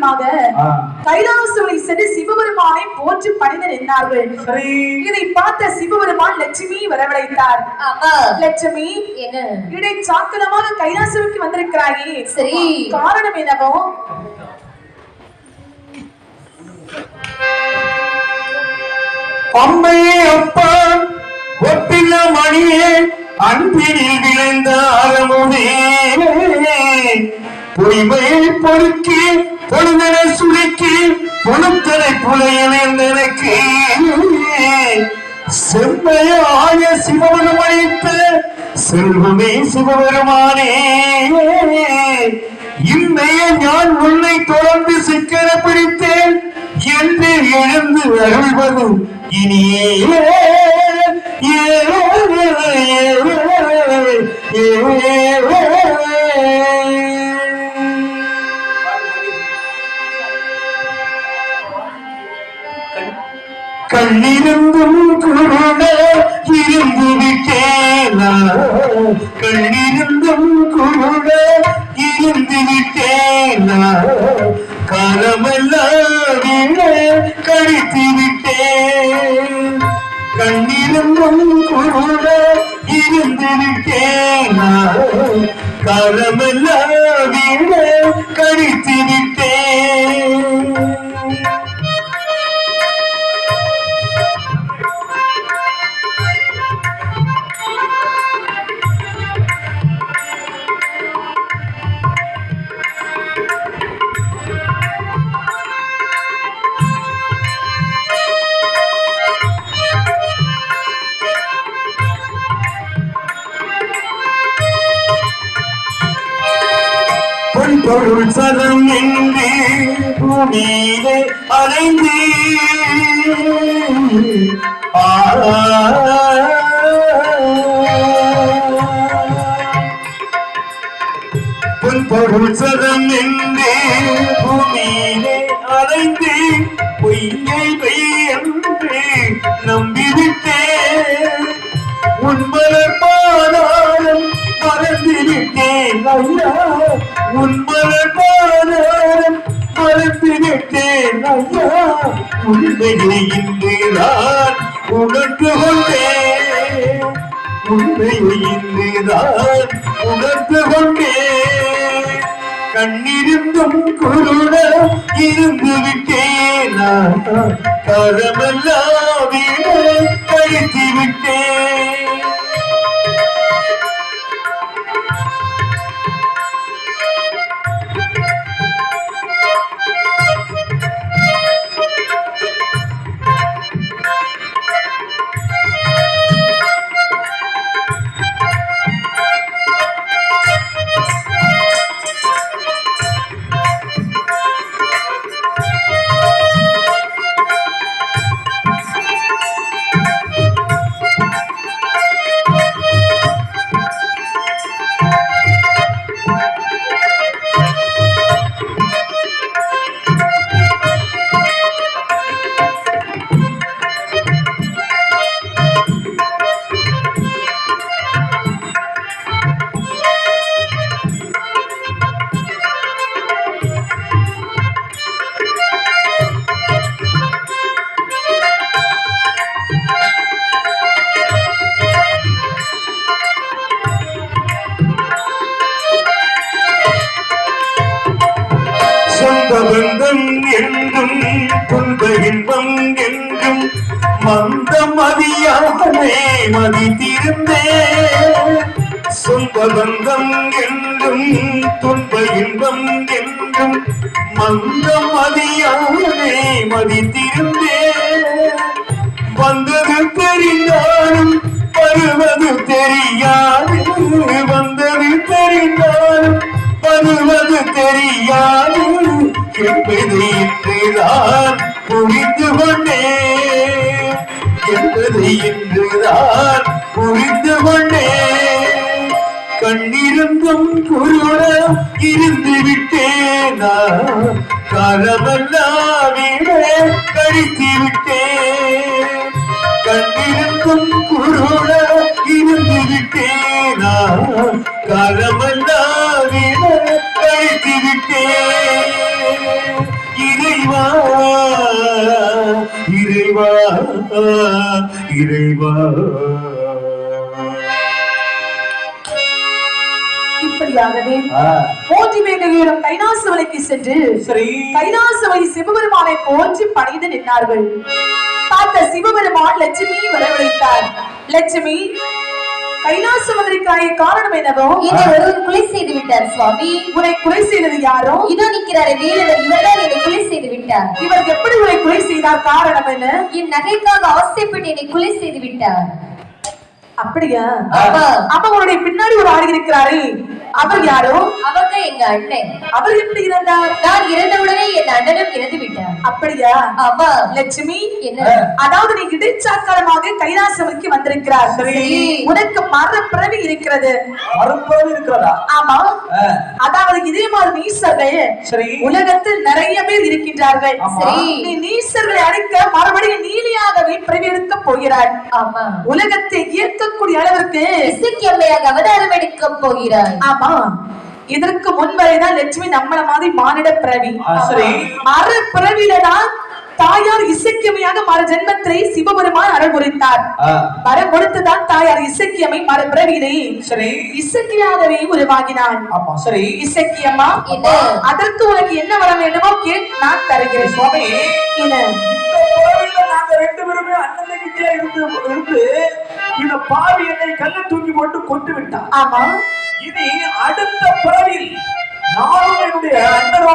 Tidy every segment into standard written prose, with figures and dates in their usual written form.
தைரியமாக கைலாசவரை சென்று சிவபெருமானை போற்றி பணிந்து நின்றார்கள். இதை பார்த்த சிவபெருமான் லட்சுமி வரவழைத்தார். லட்சுமி, இடை சாக்கலமாக கைலாசவுக்கு வந்திருக்கிறாயே, சரி, காரணம் என்னவோ? அம்மையே, அப்பா, ஒப்பில்ல மணியே, அன்பினில் விளைந்த அறமுதே, பொய்மையை பொறுக்கி பொழுதனை சுருக்கி பொழுத்தனை புலையனக்கு செம்மையாய சிவபெருமான் அளித்த செல்வமே சிவபெருமானே, இன்மையை நான் உன்னை தொடர்ந்து சிக்கன பிடித்தேன் என்று எழுந்து அருள்வது இனியே கண்ணிருந்தும் குருட இருந்து விட்டேனா, கண்ணிருந்தும் குருட இருந்து விட்டேனா, காலமெல்லாம் கழித்து விட்டேன், கண்ணிருந்தும் குருட இருந்து விட்டேனா, காலமெல்லாம் கழித்து விட்டேன். பொருள் சதம் என்று பூமியிலே அலைந்து பொருள் சதம் என்று பூமியிலே அலைந்து பொய்யை என்று நம்பிவிட்டேன், உன்மலர் பாதாளம் மறந்துவிட்டேன் ஐயா, உன்மலர் பாதாளம் மறந்துவிட்டேன் ஐயா, உண்மையை இன்றுதான் உணர்ந்து கொண்டேன், உண்மையை இன்றுதான் உணர்ந்து கொண்டேன், கண்ணிருந்தும் குருட இருந்து விட்டேன், காலமெல்லாம் கழித்து விட்டேன். பந்தம் என்றும் துன்ப இன்பம் என்றும் மந்தம் மதியாகவே மதித்திருந்தே, சொந்த பந்தம் என்றும் துன்ப இன்பம் என்றும் மந்தம் மதியாகவே மதித்திருந்தே, வந்தது தெரிந்தாலும் வருவது தெரியாது, வந்தது தெரிந்தாலும் வருவது தெரியாது என்பதை இன்றுதான் புரிந்து கொண்டேன், என்பதை இன்றுதான் புரிந்து கொண்டேன், கண்ணிருந்தும் குருட இருந்து விட்டேனா, காலமெல்லாம் கழித்து விட்டேன், கண்ணிருந்தும் குருட இருந்து விட்டேனா, காலமெல்லாம் கழித்து விட்டேன். இறைவா இறைவா இறைவா. இப்படியாகவே போற்றி வேங்கையிடம் கைலாசமலைக்கு சென்று கைலாசமலை சிவபெருமானை போற்றி பணிந்து நின்றார்கள். பார்த்த சிவபெருமான் லட்சுமி வரவழைத்தார். லட்சுமி கைலாசமலைக்காய காரணம் என்னவோ? என்னை ஒருவர் கொலை செய்து விட்டார் சுவாமி. உன்னை கொலை செய்தது யாரோ? இதோ நிற்கிறாரே வேலவர், இவர்தான் என்னை கொலை செய்து விட்டார். இவர் எப்படி உன்னை கொலை செய்தார்? காரணம் என்ன? என் நகைக்காக ஆசைப்பட்டு என்னை கொலை செய்து விட்டார். அப்படியா? அப்ப உன்னுடைய பின்னாடி ஒரு ஆள் இருக்கிறாரே, அவர் யாரோ? அவங்க எங்க அண்ணன். அவர் எப்படி இறந்தார்? நான் இறந்தவுடனே என் அண்ணனும் இறந்து விட்டார். அப்படியா? ஆமா. லட்சுமி, என்ன? அதாவது நீ இடைச்சாக்காரமாக கைலாசமலைக்கு வந்திருக்கிறார். உனக்கு மரப்பிறவி இருக்கிறது. மரப்பிறவி இருக்கிறதா? ஆமா. அதாவது இதே மாதிரி நீசர்கள் உலகத்தில் நிறைய பேர் இருக்கின்றார்கள். நீ நீசர்களை அடைக்க மறுபடியும் நீலியாகவே பிறவி எடுக்க போகிறாய். ஆமா. உலகத்தை ஈர்க்கக்கூடிய அளவிற்கு இசைக்கியம்மையாக அவதாரம் எடுக்க போகிறாய். ஆமா. இதற்கு முன்வரைதான் லட்சுமி நம்மள மாதிரி மானிட பிறவி. மர பிறவியில்தான் தாயார் இசைக்கியமையாக மறு ஜென்மத்தை சிவபெருமான் அருள் குறித்தார். வரம் கொடுத்துதான் தாயார் இசைக்கியமை மறு பிறவியிலே இசைக்கியாகவே உருவாகினாள். இசைக்கியம்மா, அதற்கு உனக்கு என்ன வர வேண்டுமோ கேள், நான் தருகிறேன். சுவாமி, நாங்க ரெண்டு பேருமே அண்ணன் இருந்து இந்த பாவி என்னை கல்ல தூக்கி போட்டு கொண்டு விட்டான். ஆமா. இனி அடுத்த பிறவில் நானும் என்னுடைய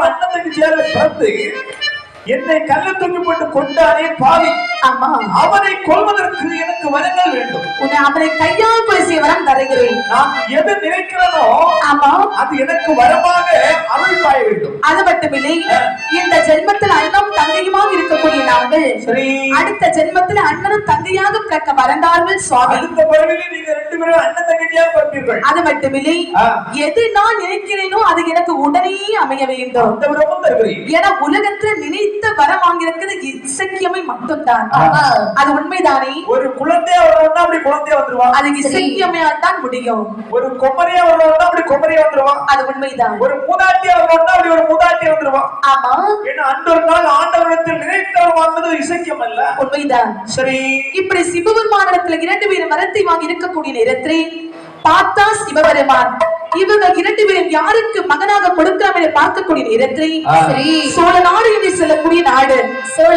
அண்ணனுக்கு சேர்ந்து பிறந்து என்னை கல்ல தூக்கி போட்டு கொண்டானே பாவி. ஆமா. அவனை கொள்வதற்கு எனக்கு வரங்கள் வேண்டும். உன்னை அவனை கையால் பேசிய வரம் தருகிறேன். நான் எது நினைக்கிறனோ ஆமா, அது எனக்கு வரமாக அருள் பாய வேண்டும். அது மட்டுமில்லை, இந்த ஜென்மத்தில் அண்ணனும் தங்கையுமாக இருக்கக்கூடிய நாங்கள் அடுத்த ஜென்மத்தில் அண்ணனும் தங்கையாக பிறக்க மறந்தார்கள் சுவாமி. அடுத்த பிறவிலே நீங்க ரெண்டு பேரும் அண்ணன் தங்கையாக பிறப்பீர்கள். அது மட்டுமில்லை, எது நான் நினைக்கிறேனோ அது எனக்கு உடனே அமைய வேண்டும். அந்த வரமும் தருகிறேன். என உலகத்தில் நினைத்த வரம் வாங்கியிருக்கிறது இசைக்கியமை மட்டும்தான். அது உண்மைதானே? ஒரு குழந்தையா வரணும்னா அப்படி குழந்தையா வந்துருவா. அது இசைக்கியமையால் தான் முடியும். ஒரு கொமரியா வரணும்னா அப்படி கொமரியா வந்துருவா. அது உண்மைதான். ஒரு மூதாட்டியா வரணும்னா அப்படி ஒரு மூதாட்டியா வந்துருவா. ஆமா. ஏன்னா அன்றொரு நாள் ஆண்டவரிடத்தில் நினைத்தவர் வாழ்ந்தது இசைக்கியம் அல்ல. உண்மைதான். சரி, இப்படி சிவபெருமானிடத்தில் இரண்டு பேரும் வரத்தை வாங்கி இருக்கக்கூடிய நேரத்தில் பார்த்தா சிவபெருமான் இவங்க இரண்டு பேரும் யாருக்கு மகனாக கொடுக்கலாம் என பார்க்கக்கூடிய நேரத்தில் சோழ நாடு என்று சொல்லக்கூடிய நாடு, சோழ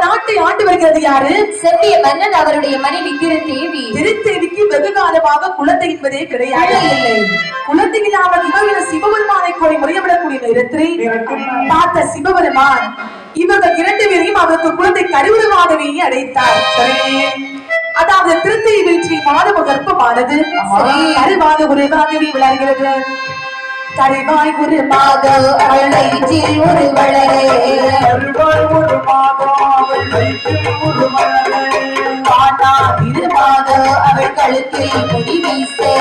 நாட்டை ஆண்டு வருகிறது யாரு? செவ்விய மன்னன் அவருடைய மனைவி திருத்தேவி. திருத்தேவிக்கு வெகு காலமாக குழந்தை என்பதே கிடையாது. குழந்தை இல்லாமல் இவர்கள் சிவபெருமானை கோரி முறையப்படக்கூடிய நேரத்தில் பார்த்த சிவபெருமான் இவர்கள் இரண்டு பேரையும் அவருக்கு குழந்தை கருவுருவாகவே அடைத்தார். அதாவது திருத்தேவி வீழ்ச்சியில் மாதவ கர்ப்பமானது கருவாக உருவாகவே விளைகிறது. கருவாய் ஒரு மாதம் அவள் வயிற்றில் ஒரு வளரே, பாண்டா இரு மாதம் அவள் கழுத்தில் முடி வீசே,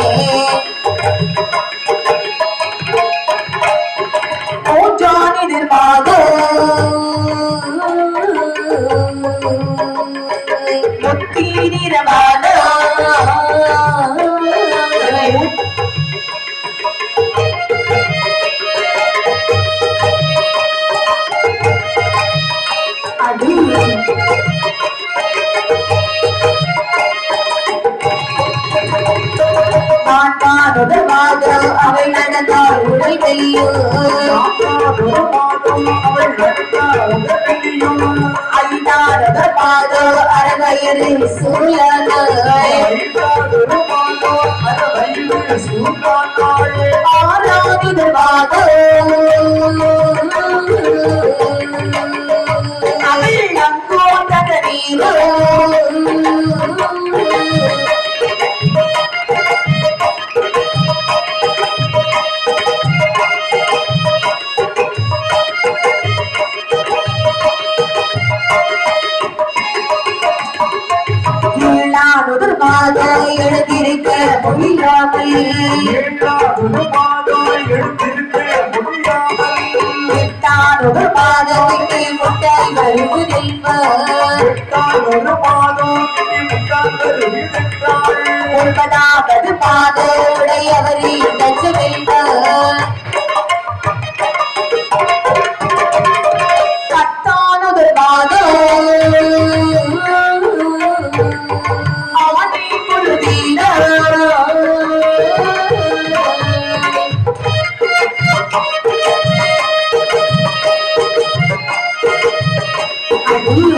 மூன்றான் எதிர்மாதம் அவை நடந்தால் உடல் வெல்லும், ஐந்தாரத பாதம் அரவயரில் சூழனாள், ஆறாவது பாதம் அவள் நங்கோதக எழுதிருக்க முடியாமல், எட்டானொரு பாதத்துக்கு முட்டாய் வருவதில்பார், ஒன்பதாவது பாத உடையவரே நச்சமில்பார், ஐயோ